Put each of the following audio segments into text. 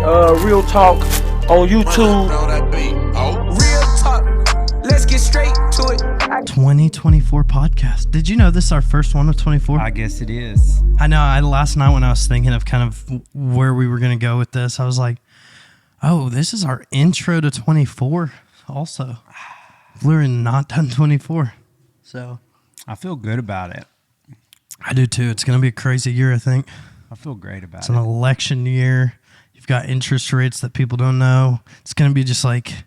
Real Talk on YouTube. Real talk. Let's get straight to it. 2024 podcast. Did you know this is our first one of 24? I guess it is. I know. Last night when I was thinking of kind of where we were going to go with this, I was like, oh, this is our intro to 24 also. We're not done 24. So I feel good about it. I do too. It's going to be a crazy year, I think. I feel great about It's an election year. You've got interest rates that people don't know. It's going to be just like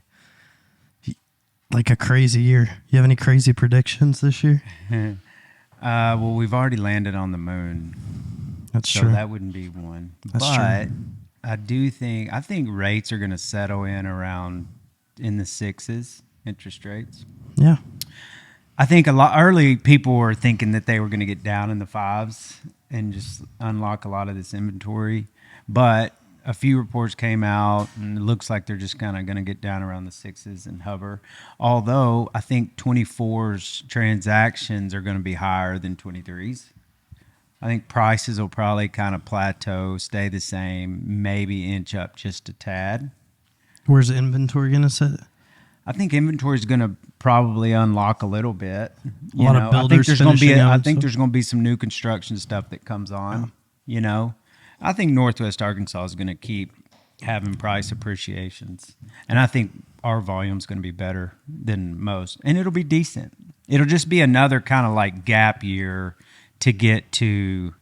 a crazy year. You have any crazy predictions this year? Well, we've already landed on the moon. That's so true. That wouldn't be one. That's but true. I think rates are going to settle in around in the sixes, interest rates. Yeah. I think a lot early people were thinking that they were going to get down in the fives and just unlock a lot of this inventory. But a few reports came out, and it looks like they're just kind of going to get down around the sixes and hover. Although I think 24's transactions are going to be higher than 23's. I think prices will probably kind of plateau, stay the same, maybe inch up just a tad. Where's the inventory going to sit? I think inventory is going to probably unlock a little bit. A lot of builders I think finishing there's going to be some new construction stuff that comes on. Yeah. You know, I think Northwest Arkansas is going to keep having price appreciations, and I think our volume is going to be better than most, and it'll be decent. It'll just be another kind of like gap year to get to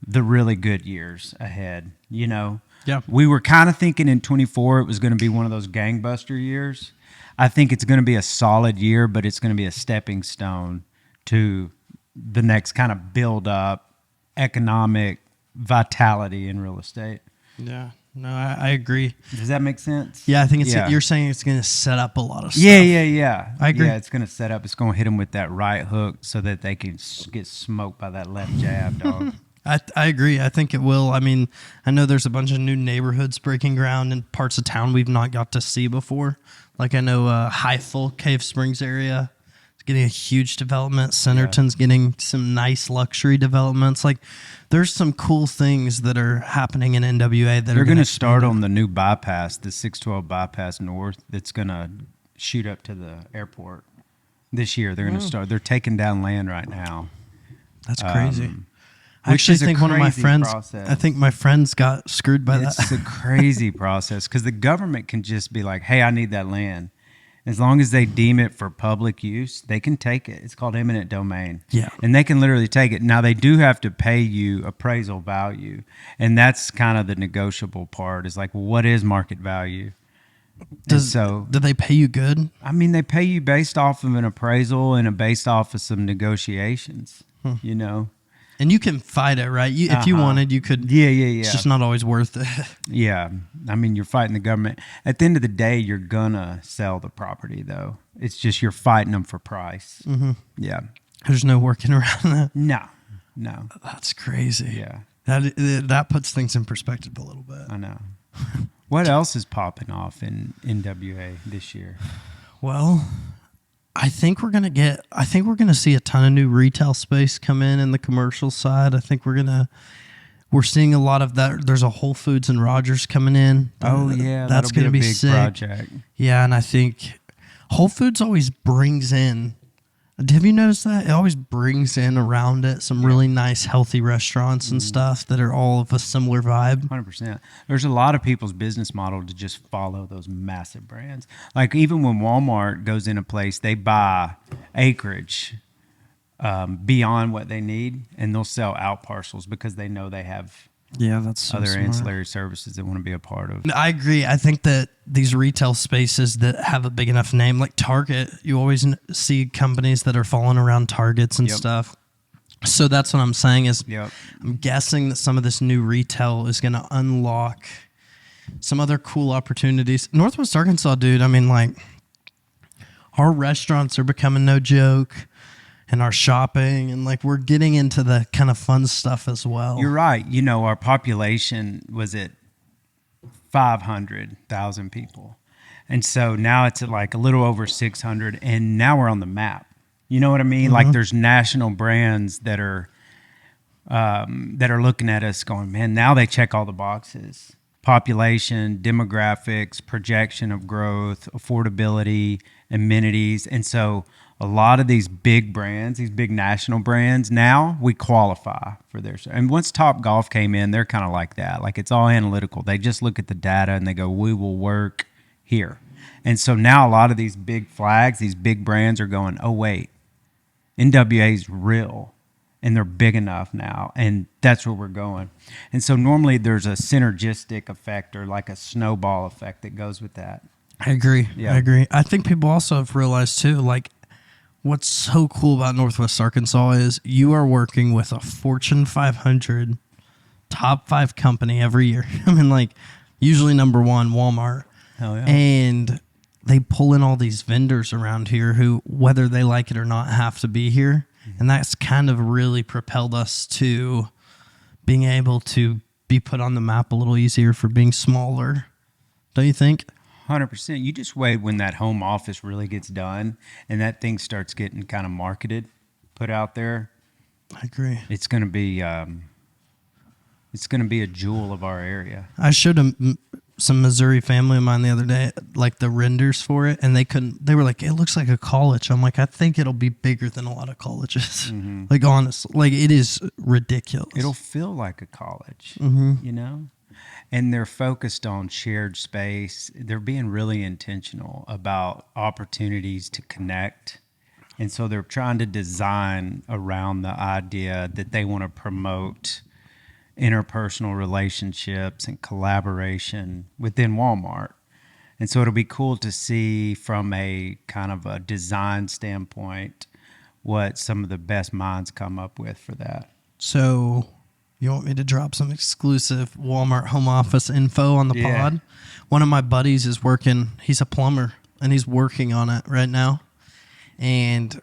the really good years ahead. You know. Yeah. We were kind of thinking in 24 it was going to be one of those gangbuster years. I think it's going to be a solid year, but it's going to be a stepping stone to the next kind of build up economic vitality in real estate. Yeah. No, I agree. Does that make sense? Yeah, I think you're saying it's going to set up a lot of stuff. Yeah. I agree. Yeah, it's going to set up. It's going to hit them with that right hook so that they can get smoked by that left jab, dog. I agree. I think it will. I mean, I know there's a bunch of new neighborhoods breaking ground in parts of town we've not got to see before. Like I know Highfill, Cave Springs area is getting a huge development. Centerton's getting some nice luxury developments. Like there's some cool things that are happening in NWA that they're going to start on the new bypass, the 612 bypass north. That's going to shoot up to the airport this year. They're going to start. They're taking down land right now. That's crazy. I actually think one of my friends, process. I think my friends got screwed by that. It's a crazy process because the government can just be like, hey, I need that land. As long as they deem it for public use, they can take it. It's called eminent domain. Yeah. And they can literally take it. Now, they do have to pay you appraisal value. And that's kind of the negotiable part is like, well, what is market value? Do they pay you good? I mean, they pay you based off of an appraisal and based off of some negotiations, you know? And you can fight it, right? If you wanted, you could. Yeah. It's just not always worth it. Yeah. I mean, you're fighting the government. At the end of the day, you're going to sell the property, though. It's just you're fighting them for price. Mm-hmm. Yeah. There's no working around that. No. That's crazy. Yeah. That puts things in perspective a little bit. I know. What else is popping off in NWA this year? Well, I think we're gonna see a ton of new retail space come in the commercial side. I think we're seeing a lot of that. There's a Whole Foods and Rogers coming in. Oh yeah, that's gonna be a big sick. project. Yeah, and I think Whole Foods always brings in. Have you noticed that? It always brings in around it some really nice, healthy restaurants and stuff that are all of a similar vibe. 100%. There's a lot of people's business model to just follow those massive brands. Like even when Walmart goes in a place, they buy acreage beyond what they need, and they'll sell out parcels because they know they have that's so other smart. ancillary services they want to be a part of. I agree. I think that these retail spaces that have a big enough name, like Target, you always see companies that are falling around Targets and stuff. So that's what I'm saying is I'm guessing that some of this new retail is going to unlock some other cool opportunities. Northwest Arkansas, dude, I mean, like, our restaurants are becoming no joke. And our shopping, and like we're getting into the kind of fun stuff as well. You're right. You know, our population was at 500,000 people. And so now it's at like a little over 600, and now we're on the map. You know what I mean? Mm-hmm. Like there's national brands that are looking at us going, man, now they check all the boxes. population, demographics, projection of growth, affordability, amenities. And so a lot of these big brands, these big national brands, now we qualify for their. And once Top Golf came in, they're kind of like that. Like, it's all analytical. They just look at the data and they go, we will work here. And so now a lot of these big flags, these big brands are going, oh, wait, NWA's real. And they're big enough now, and that's where we're going. And so normally there's a synergistic effect or like a snowball effect that goes with that. I agree. Yeah. I agree. I think people also have realized too, like, what's so cool about Northwest Arkansas is you are working with a Fortune 500 top 5 company every year. I mean, like, usually number one, Walmart. Hell yeah. And they pull in all these vendors around here who, whether they like it or not, have to be here. And that's kind of really propelled us to being able to be put on the map a little easier for being smaller. Don't you think? 100%. You just wait when that home office really gets done and that thing starts getting kind of marketed, put out there. I agree. It's going to be a jewel of our area. I showed some Missouri family of mine the other day, like the renders for it, and they were like, it looks like a college. I'm like, I think it'll be bigger than a lot of colleges. Mm-hmm. Like, honestly, like, it is ridiculous. It'll feel like a college, you know? And they're focused on shared space. They're being really intentional about opportunities to connect. And so they're trying to design around the idea that they want to promote interpersonal relationships and collaboration within Walmart. And so it'll be cool to see from a kind of a design standpoint what some of the best minds come up with for that. So you want me to drop some exclusive Walmart home office info on the pod? One of my buddies is working, he's a plumber, and he's working on it right now. And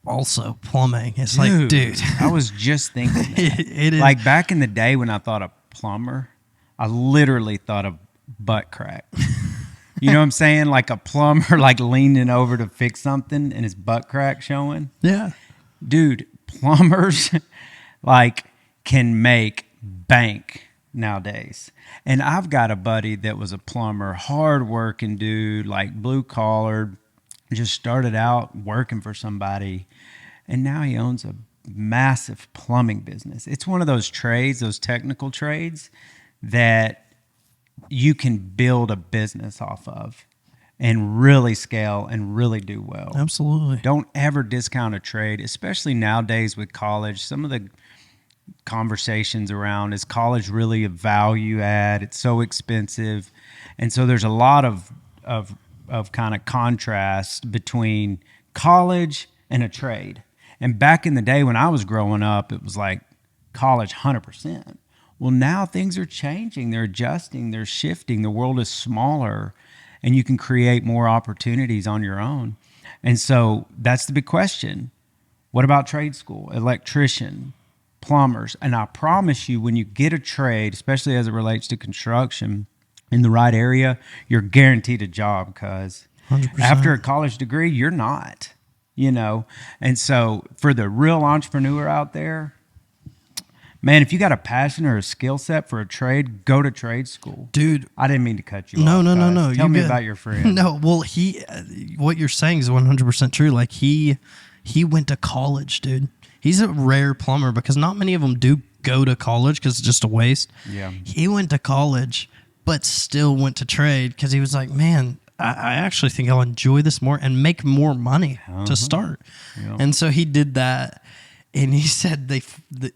also plumbing. It's like, dude. I was just thinking that. It is. Like, back in the day when I thought of plumber, I literally thought of butt crack. You know what I'm saying? Like a plumber, like, leaning over to fix something and his butt crack showing. Yeah. Dude, plumbers, like, can make bank nowadays. And I've got a buddy that was a plumber, hard-working dude, like blue-collared, just started out working for somebody, and now he owns a massive plumbing business. It's one of those trades, those technical trades, that you can build a business off of and really scale and really do well. Absolutely. Don't ever discount a trade, especially nowadays with college. Some of the conversations around, is college really a value add? It's so expensive. And so there's a lot of kind of contrast between college and a trade. And back in the day when I was growing up, it was like college 100%. Well, now things are changing. They're adjusting. They're shifting. The world is smaller, and you can create more opportunities on your own. And so that's the big question. What about trade school, electrician, plumbers? And I promise you, when you get a trade, especially as it relates to construction, in the right area, you're guaranteed a job, because after a college degree, you're not, you know. And so for the real entrepreneur out there, man, if you got a passion or a skill set for a trade, go to trade school. Dude. I didn't mean to cut you off. No. Tell me about your friend. No, well, what you're saying is 100% true. Like, he went to college, dude. He's a rare plumber, because not many of them do go to college because it's just a waste. Yeah. He went to college, but still went to trade because he was like, man, I actually think I'll enjoy this more and make more money to start. Yeah. And so he did that. And he said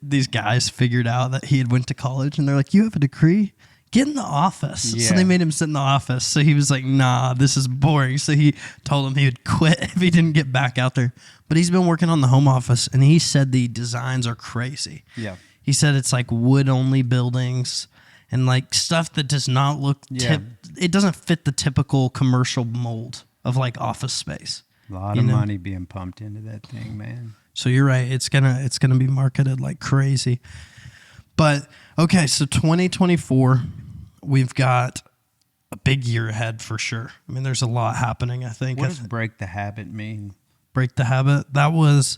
these guys figured out that he had went to college, and they're like, you have a degree? Get in the office. Yeah. So they made him sit in the office. So he was like, nah, this is boring. So he told him he would quit if he didn't get back out there. But he's been working on the home office, and he said the designs are crazy. Yeah. He said it's like wood-only buildings and like stuff that does not look it doesn't fit the typical commercial mold of like office space. A lot of money being pumped into that thing, man. So you're right. It's gonna be marketed like crazy. But okay, so 2024, we've got a big year ahead for sure. I mean, there's a lot happening, I think. What does break the habit mean? Break the habit? That was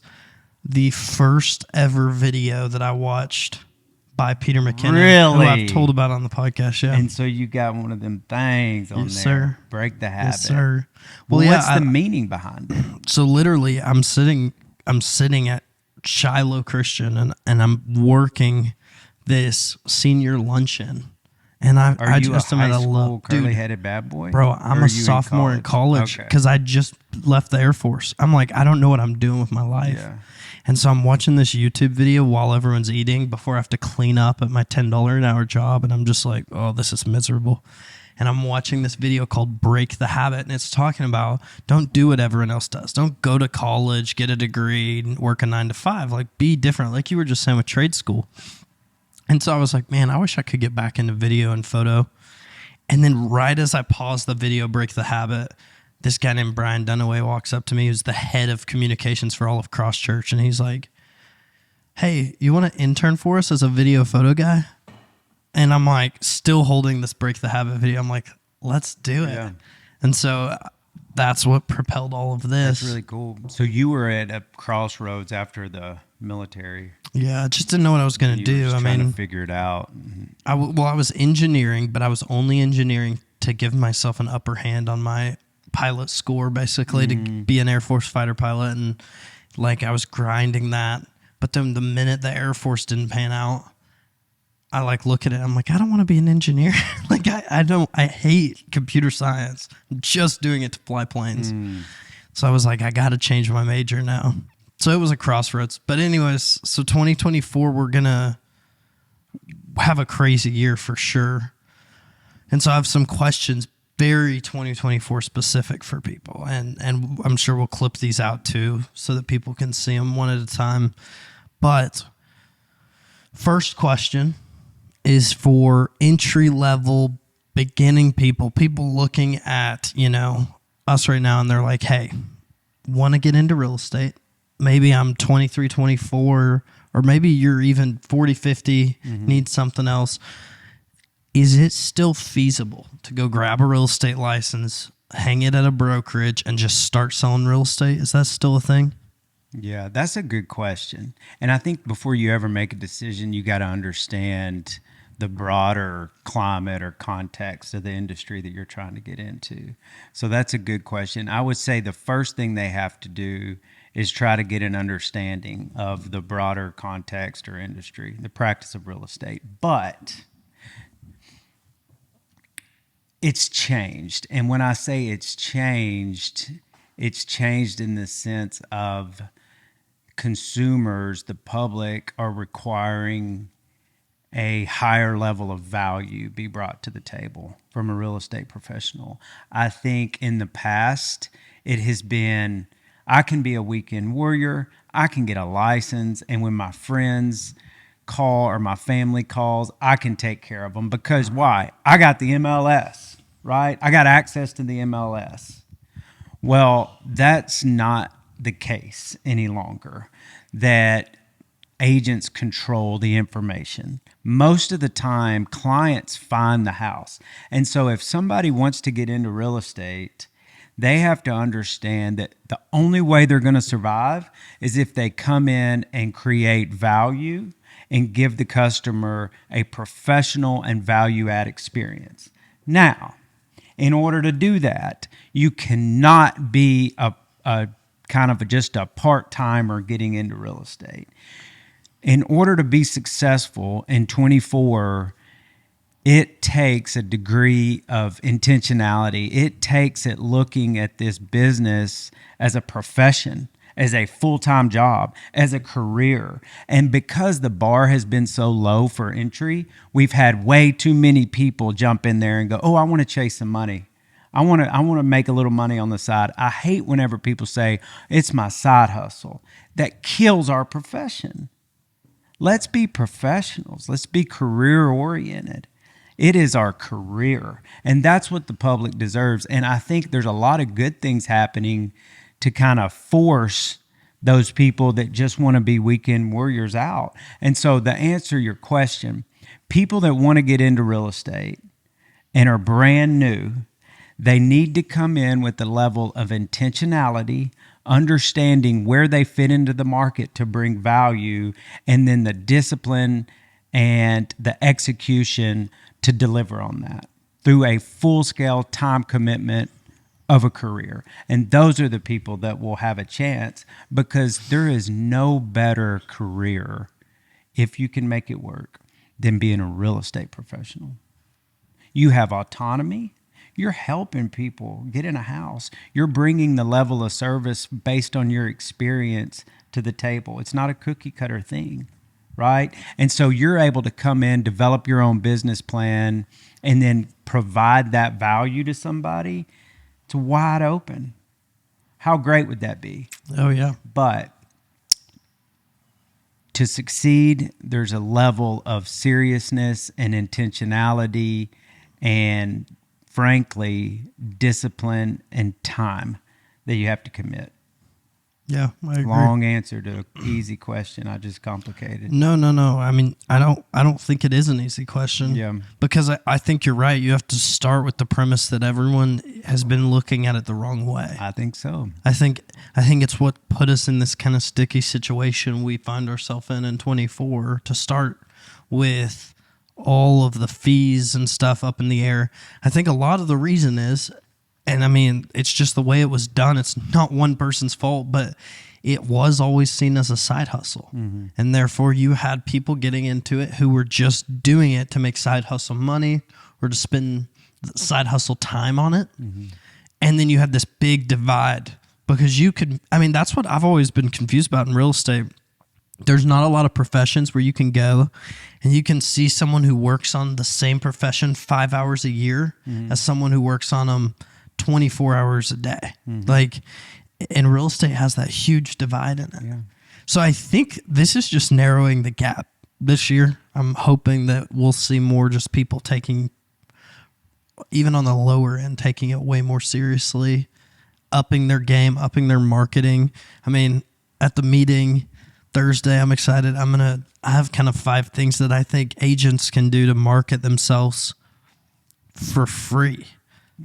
the first ever video that I watched by Peter McKinnon. Really? Who I've told about on the podcast, yeah. And so you got one of them things on Yes, there. sir. Break the habit. Yes, sir. Well, Well, what's the meaning behind it? So literally, I'm sitting at Shiloh Christian, and I'm working this senior luncheon. And I you just a am at high a school dude, curly-headed bad boy? bro, Or I'm are a you in sophomore in college Okay. because I just left the Air Force. I'm like, I don't know what I'm doing with my life. Yeah. And so I'm watching this YouTube video while everyone's eating before I have to clean up at my $10 an hour job. And I'm just like, oh, this is miserable. And I'm watching this video called Break the Habit. And it's talking about don't do what everyone else does. Don't go to college, get a degree, and work a 9 to 5. Like, be different. Like you were just saying with trade school. And so I was like, man, I wish I could get back into video and photo. And then right as I paused the video, Break the Habit, this guy named Brian Dunaway walks up to me, who's the head of communications for all of Cross Church. And he's like, hey, you want to intern for us as a video photo guy? And I'm like, still holding this Break the Habit video. I'm like, let's do it. Yeah. And so that's what propelled all of this. That's really cool. So you were at a crossroads after the military. Yeah, I just didn't know what I was going to You were do. just I trying mean, to figure it out. I was engineering, but I was only engineering to give myself an upper hand on my pilot score, basically, to be an Air Force fighter pilot. And like I was grinding that. But then the minute the Air Force didn't pan out, I like look at it. I'm like, I don't want to be an engineer. Like I hate computer science. I'm just doing it to fly planes. So I was like, I got to change my major now. So it was a crossroads. But anyways, so 2024, we're going to have a crazy year for sure. And so I have some questions, very 2024 specific for people. And I'm sure we'll clip these out too so that people can see them one at a time. But first question is for entry-level beginning people looking at, us right now, and they're like, hey, want to get into real estate. Maybe I'm 23, 24, or maybe you're even 40, 50, need something else. Is it still feasible to go grab a real estate license, hang it at a brokerage, and just start selling real estate? Is that still a thing? Yeah, that's a good question. And I think before you ever make a decision, you got to understand the broader climate or context of the industry that you're trying to get into. So that's a good question. I would say the first thing they have to do is try to get an understanding of the broader context or industry, the practice of real estate. But it's changed. And when I say it's changed in the sense of consumers, the public, are requiring a higher level of value be brought to the table from a real estate professional. I think in the past, it has been, I can be a weekend warrior, I can get a license, and when my friends call or my family calls, I can take care of them. Because why? I got the MLS, right? I got access to the MLS. Well, that's not the case any longer, that agents control the information. Most of the time, clients find the house. And so if somebody wants to get into real estate, they have to understand that the only way they're going to survive is if they come in and create value and give the customer a professional and value-add experience. Now, in order to do that, you cannot be a kind of just a part-timer getting into real estate. In order to be successful in 24, it takes a degree of intentionality. It takes it looking at this business as a profession, as a full-time job, as a career. And because the bar has been so low for entry, we've had way too many people jump in there and go, oh, I want to chase some money. I want to make a little money on the side. I hate whenever people say, it's my side hustle. That kills our profession. Let's be professionals. Let's be career-oriented. It is our career, and that's what the public deserves. And I think there's a lot of good things happening to kind of force those people that just want to be weekend warriors out. And so to answer your question, people that want to get into real estate and are brand new, they need to come in with the level of intentionality, understanding where they fit into the market to bring value, and then the discipline and the execution to deliver on that through a full-scale time commitment of a career. And those are the people that will have a chance, because there is no better career, if you can make it work, than being a real estate professional. You have autonomy. You're helping people get in a house. You're bringing the level of service based on your experience to the table. It's not a cookie cutter thing, right? And so you're able to come in, develop your own business plan, and then provide that value to somebody. It's wide open. How great would that be? Oh, yeah. But to succeed, there's a level of seriousness and intentionality and, frankly, discipline and time that you have to commit. Yeah, I agree. Long answer to an easy question. I just complicated. No. I mean, I don't think it is an easy question. Yeah. Because I think you're right. You have to start with the premise that everyone has been looking at it the wrong way. I think so. I think it's what put us in this kind of sticky situation we find ourselves in 24, to start with all of the fees and stuff up in the air. I think a lot of the reason is, and I mean, it's just the way it was done. It's not one person's fault, but it was always seen as a side hustle. Mm-hmm. And therefore you had people getting into it who were just doing it to make side hustle money or to spend side hustle time on it. Mm-hmm. And then you had this big divide, because that's what I've always been confused about in real estate. There's not a lot of professions where you can go and you can see someone who works on the same profession 5 hours a year as someone who works on them 24 hours a day. Like, and real estate has that huge divide in it. Yeah. So I think this is just narrowing the gap this year. I'm hoping that we'll see more just people taking, even on the lower end, taking it way more seriously, upping their game, upping their marketing. I mean, at the meeting Thursday, I'm excited. I have kind of 5 things that I think agents can do to market themselves for free.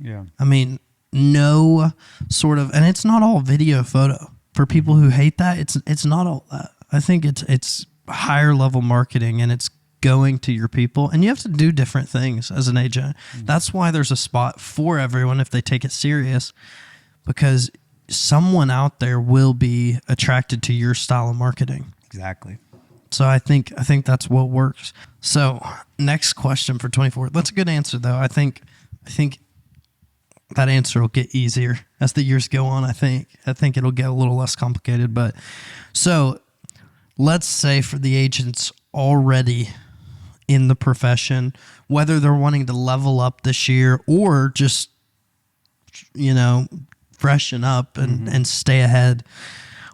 Yeah. I mean, no sort of, and it's not all video photo. For people who hate that, it's not all that. I think it's higher level marketing, and it's going to your people, and you have to do different things as an agent. That's why there's a spot for everyone if they take it serious, because someone out there will be attracted to your style of marketing. Exactly. So I think that's what works. So next question for 24. That's a good answer though. I think that answer will get easier as the years go on. I think it'll get a little less complicated. But so let's say for the agents already in the profession, whether they're wanting to level up this year or just, freshen up and stay ahead,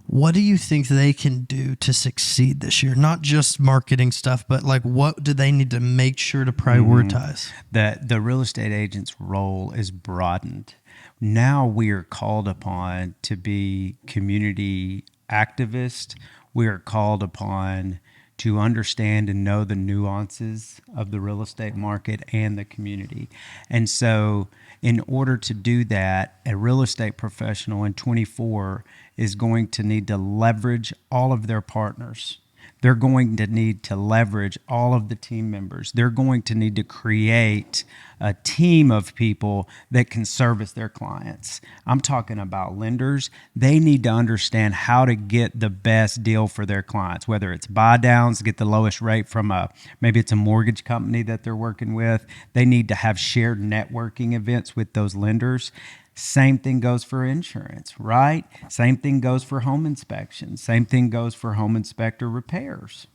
what do you think they can do to succeed this year? Not just marketing stuff, but like, what do they need to make sure to prioritize? The real estate agent's role is broadened. Now we are called upon to be community activists. We are called upon to understand and know the nuances of the real estate market and the community. And so in order to do that, a real estate professional in 24 is going to need to leverage all of their partners. They're going to need to leverage all of the team members. They're going to need to create a team of people that can service their clients. I'm talking about lenders. They need to understand how to get the best deal for their clients, whether it's buy downs, get the lowest rate from maybe it's a mortgage company that they're working with. They need to have shared networking events with those lenders. Same thing goes for insurance, right? Same thing goes for home inspections. Same thing goes for home inspector repairs.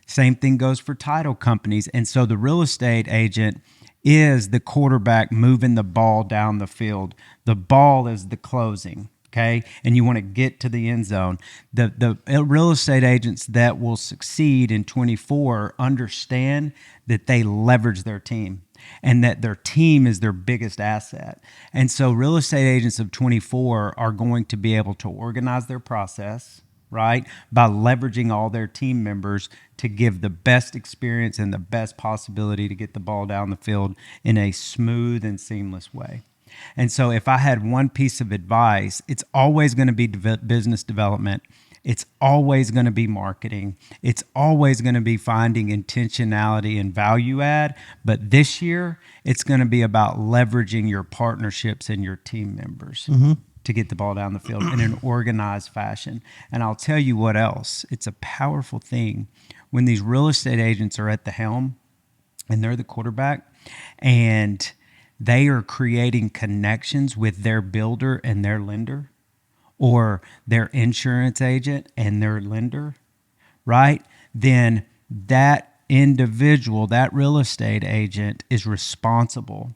Same thing goes for title companies. And so the real estate agent is the quarterback moving the ball down the field. The ball is the closing, okay? And you want to get to the end zone. The real estate agents that will succeed in 24 understand that they leverage their team, and that their team is their biggest asset. And so real estate agents of 24 are going to be able to organize their process, right, by leveraging all their team members to give the best experience and the best possibility to get the ball down the field in a smooth and seamless way. And so if I had one piece of advice, it's always going to be business development. It's always going to be marketing. It's always going to be finding intentionality and value add. But this year, it's going to be about leveraging your partnerships and your team members to get the ball down the field in an organized fashion. And I'll tell you what else. It's a powerful thing when these real estate agents are at the helm and they're the quarterback and they are creating connections with their builder and their lender, or their insurance agent and their lender, right? Then that individual, that real estate agent, is responsible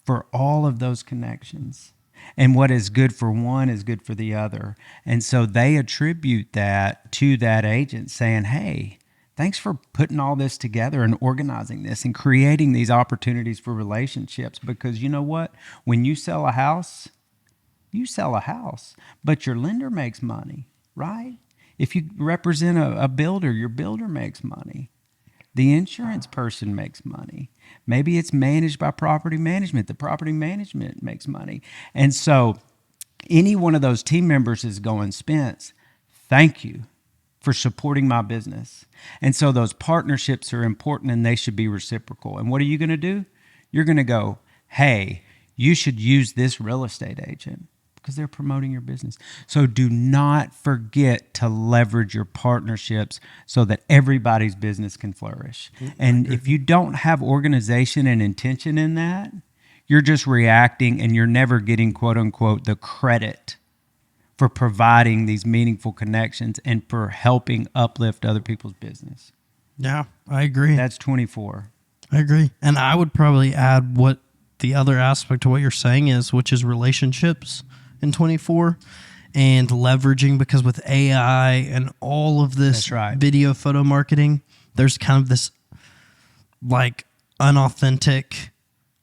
for all of those connections. And what is good for one is good for the other. And so they attribute that to that agent, saying, hey, thanks for putting all this together and organizing this and creating these opportunities for relationships. Because you know what? When you sell a house, you sell a house, but your lender makes money, right? If you represent a builder, your builder makes money. The insurance person makes money. Maybe it's managed by property management. The property management makes money. And so any one of those team members is going, Spence, thank you for supporting my business. And so those partnerships are important and they should be reciprocal. And what are you going to do? You're going to go, hey, you should use this real estate agent because they're promoting your business. So do not forget to leverage your partnerships so that everybody's business can flourish. And if you don't have organization and intention in that, you're just reacting and you're never getting, quote unquote, the credit for providing these meaningful connections and for helping uplift other people's business. Yeah, I agree. That's 24. I agree. And I would probably add what the other aspect to what you're saying is, which is relationships in 24 and leveraging, because with AI and all of this video photo marketing, there's kind of this like unauthentic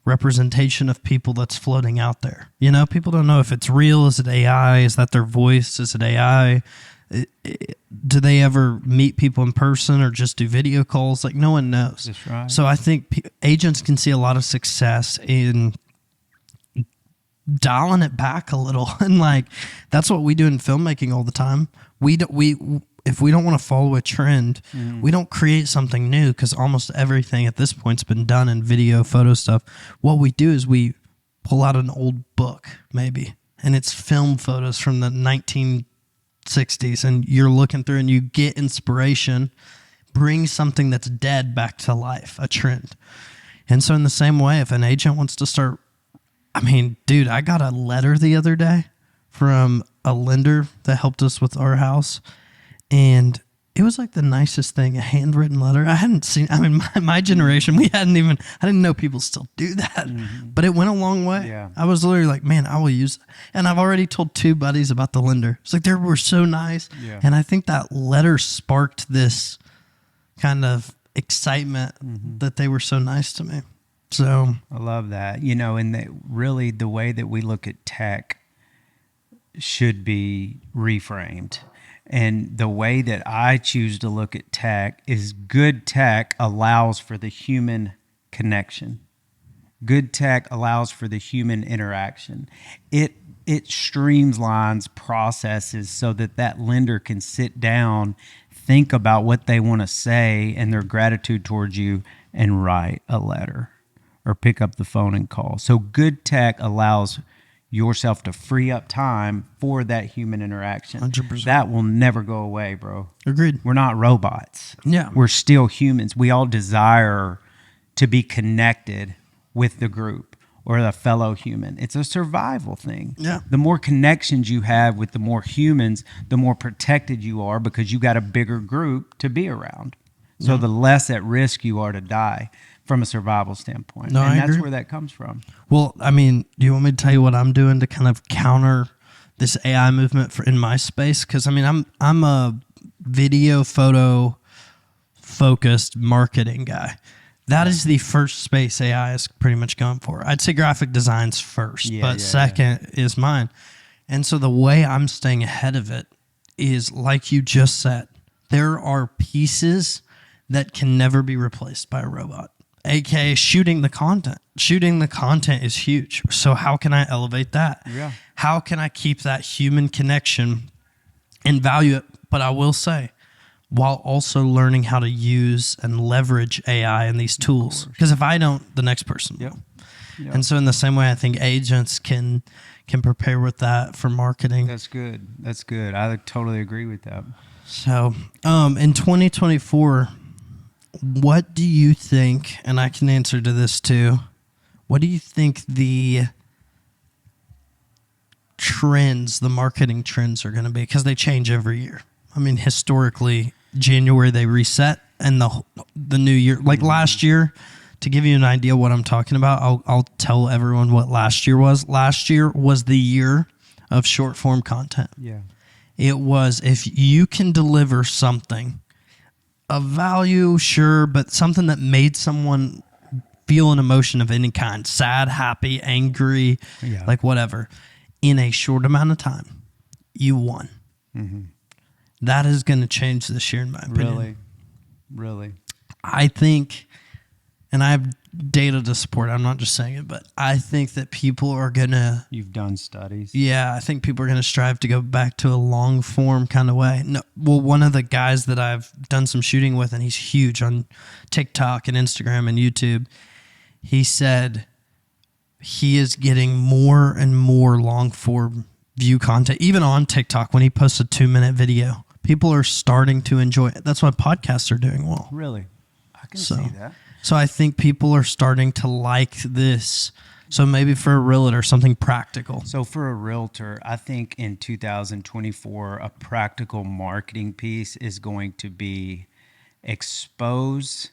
representation of people that's floating out there. You know, people don't know if it's real. Is it AI? Is that their voice? Is it AI? Do they ever meet people in person or just do video calls? Like, no one knows. That's right. So I think agents can see a lot of success in dialing it back a little. And like, that's what we do in filmmaking all the time. If we don't want to follow a trend, we don't create something new, because almost everything at this point's been done in video, photo stuff. What we do is we pull out an old book, maybe, and it's film photos from the 1960s, and you're looking through and you get inspiration, bring something that's dead back to life, a trend. And so in the same way, if an agent wants to start, I mean, dude, I got a letter the other day from a lender that helped us with our house, and it was like the nicest thing, a handwritten letter. I hadn't seen, I mean, my generation, I didn't know people still do that, but it went a long way. Yeah. I was literally like, man, I will use, and I've already told 2 buddies about the lender. It's like, they were so nice. Yeah. And I think that letter sparked this kind of excitement that they were so nice to me. So I love that. You know, and really the way that we look at tech should be reframed. And the way that I choose to look at tech is good tech allows for the human connection. Good tech allows for the human interaction. It streamlines processes so that lender can sit down, think about what they want to say and their gratitude towards you, and write a letter or pick up the phone and call. So good tech allows yourself to free up time for that human interaction. 100%. That will never go away, bro. agreed. We're not robots. Yeah. We're still humans. We all desire to be connected with the group or a fellow human. It's a survival thing. Yeah. The more connections you have with the more humans, the more protected you are, because you got a bigger group to be around. So the less at risk you are to die from a survival standpoint. No, and I that's agree. where that comes from. Well, I mean, do you want me to tell you what I'm doing to kind of counter this AI movement in my space? Because I mean, I'm a video photo focused marketing guy. That is the first space AI is pretty much going for. I'd say graphic design's first, but second is mine. And so the way I'm staying ahead of it is, like you just said, there are pieces that can never be replaced by a robot. AKA shooting the content. Shooting the content is huge. So how can I elevate that? Yeah. How can I keep that human connection and value it But I will say, while also learning how to use and leverage AI and these tools. Because if I don't, the next person will. Yep. And so in the same way, I think agents can prepare with that for marketing. That's good. That's good. I totally agree with that. So in 2024, what do you think, and I can answer to this too, what do you think the trends, the marketing trends are going to be? Because they change every year. I mean, historically, January they reset, and the new year, like last year, to give you an idea what I'm talking about, I'll tell everyone what last year was. Last year was the year of short form content. Yeah. It was, if you can deliver something of value, sure, but something that made someone feel an emotion of any kind, sad, happy, angry, like whatever, in a short amount of time, you won. Mm-hmm. That is going to change this year, in my opinion. Really. I think, and I have data to support, I'm not just saying it, but I think that people are going to... You've done studies. Yeah, I think people are going to strive to go back to a long form kind of way. No, well, one of the guys that I've done some shooting with, and he's huge on TikTok and Instagram and YouTube, he said he is getting more and more long form view content, even on TikTok when he posts a 2-minute video. People are starting to enjoy it. That's why podcasts are doing well. Really? I can see that. So I think people are starting to like this. So maybe for a realtor, something practical. So for a realtor, I think in 2024, a practical marketing piece is going to be expose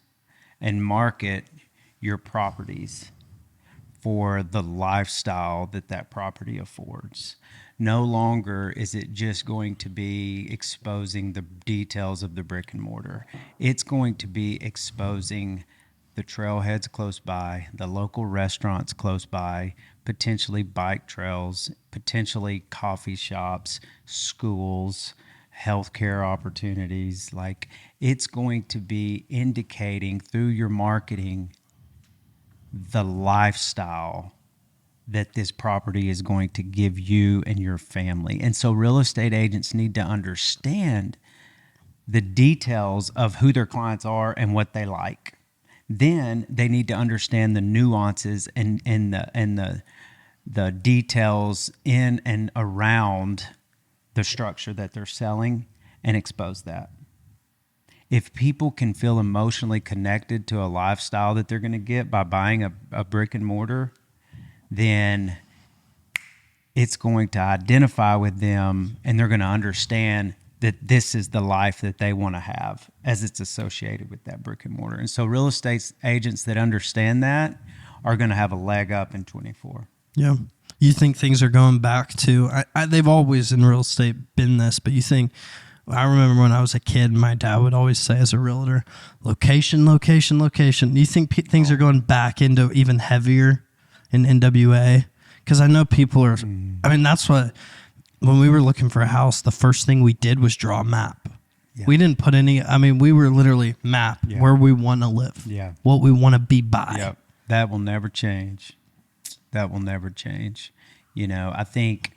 and market your properties for the lifestyle that property affords. No longer is it just going to be exposing the details of the brick and mortar. It's going to be exposing the trailheads close by, the local restaurants close by, potentially bike trails, potentially coffee shops, schools, healthcare opportunities. Like, it's going to be indicating through your marketing the lifestyle that this property is going to give you and your family. And so real estate agents need to understand the details of who their clients are and what they like. Then they need to understand the nuances and the details in and around the structure that they're selling and expose that. If people can feel emotionally connected to a lifestyle that they're going to get by buying a brick and mortar, then it's going to identify with them, and they're going to understand that this is the life that they want to have as it's associated with that brick and mortar. And so real estate agents that understand that are going to have a leg up in 24. Yeah. You think things are going back to, they've always in real estate been this, but you think, I remember when I was a kid, my dad would always say as a realtor, location, location, location. You think things are going back into even heavier in NWA? Because I know people are, I mean, that's what, when we were looking for a house, the first thing we did was draw a map. Yeah. We didn't put any, I mean, we were literally map where we want to live, what we want to be by. Yep. That will never change. That will never change. You know, I think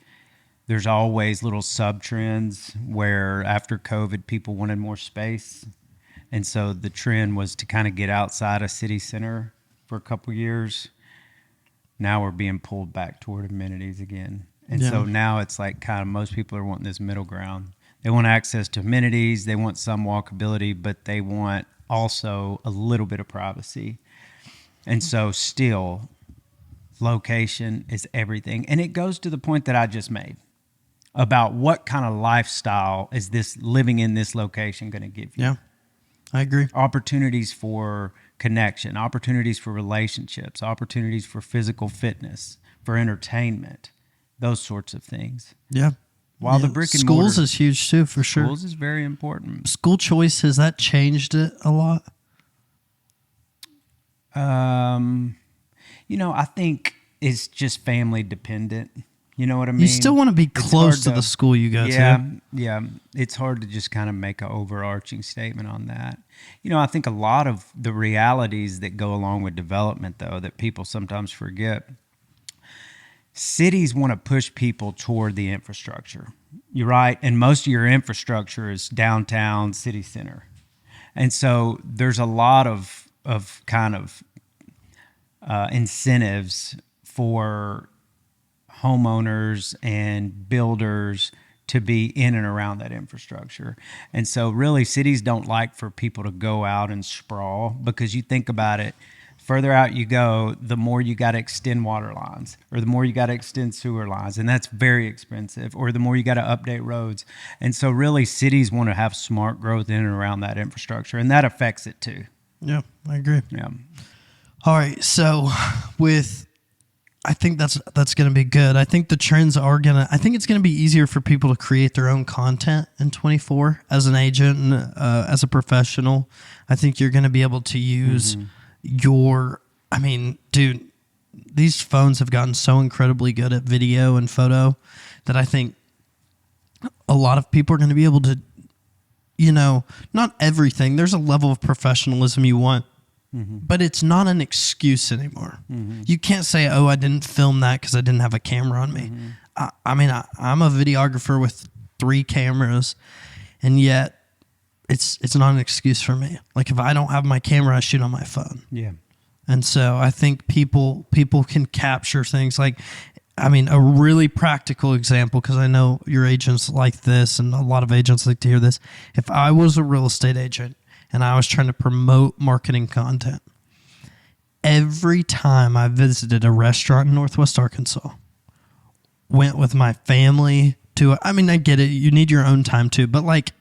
there's always little sub-trends where after COVID, people wanted more space. And so the trend was to kind of get outside a city center for a couple years. Now we're being pulled back toward amenities again. And so now it's like kind of most people are wanting this middle ground. They want access to amenities. They want some walkability, but they want also a little bit of privacy. And so still, location is everything. And it goes to the point that I just made about what kind of lifestyle is this living in this location going to give you. Yeah, I agree. Opportunities for connection, opportunities for relationships, opportunities for physical fitness, for entertainment, those sorts of things. Yeah. While the brick and schools mortar, is huge too, for sure. Schools is very important. School choice, has that changed it a lot? You know, I think it's just family dependent. You know what I mean? You still want to be close to the school you go to. Yeah. It's hard to just kind of make an overarching statement on that. You know, I think a lot of the realities that go along with development, though, that people sometimes forget, cities want to push people toward the infrastructure. You're right. And most of your infrastructure is downtown city center. And so there's a lot of kind of incentives for homeowners and builders to be in and around that infrastructure. And so really cities don't like for people to go out and sprawl, because you think about it, further out you go, the more you got to extend water lines, or the more you got to extend sewer lines, and that's very expensive, or the more you got to update roads. And so really cities want to have smart growth in and around that infrastructure, and that affects it too. Yeah, I agree. Yeah. All right, so I think that's going to be good. I think the trends are I think it's going to be easier for people to create their own content in 24 as an agent and as a professional. I think you're going to be able to use dude, these phones have gotten so incredibly good at video and photo that I think a lot of people are going to be able to, not everything. There's a level of professionalism you want. Mm-hmm. But it's not an excuse anymore. Mm-hmm. You can't say, "Oh, I didn't film that because I didn't have a camera on me." Mm-hmm. I'm a videographer with 3 cameras, and yet it's not an excuse for me. Like, if I don't have my camera, I shoot on my phone. Yeah. And so I think people can capture things. Like, a really practical example, because I know your agents like this, and a lot of agents like to hear this. If I was a real estate agent and I was trying to promote marketing content, every time I visited a restaurant in Northwest Arkansas, went with my family to, I get it, you need your own time too, but like,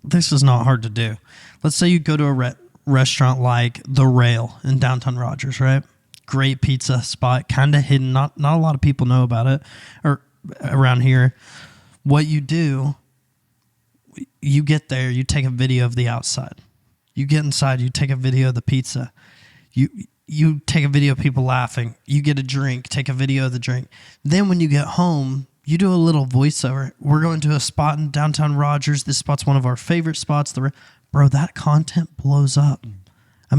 this is not hard to do. Let's say you go to a restaurant like The Rail in downtown Rogers, right? Great pizza spot, kind of hidden, not a lot of people know about it, or around here. What you do, you get there, you take a video of the outside. You get inside, you take a video of the pizza. You take a video of people laughing. You get a drink, take a video of the drink. Then when you get home, you do a little voiceover. We're going to a spot in downtown Rogers. This spot's one of our favorite spots. Bro, that content blows up. That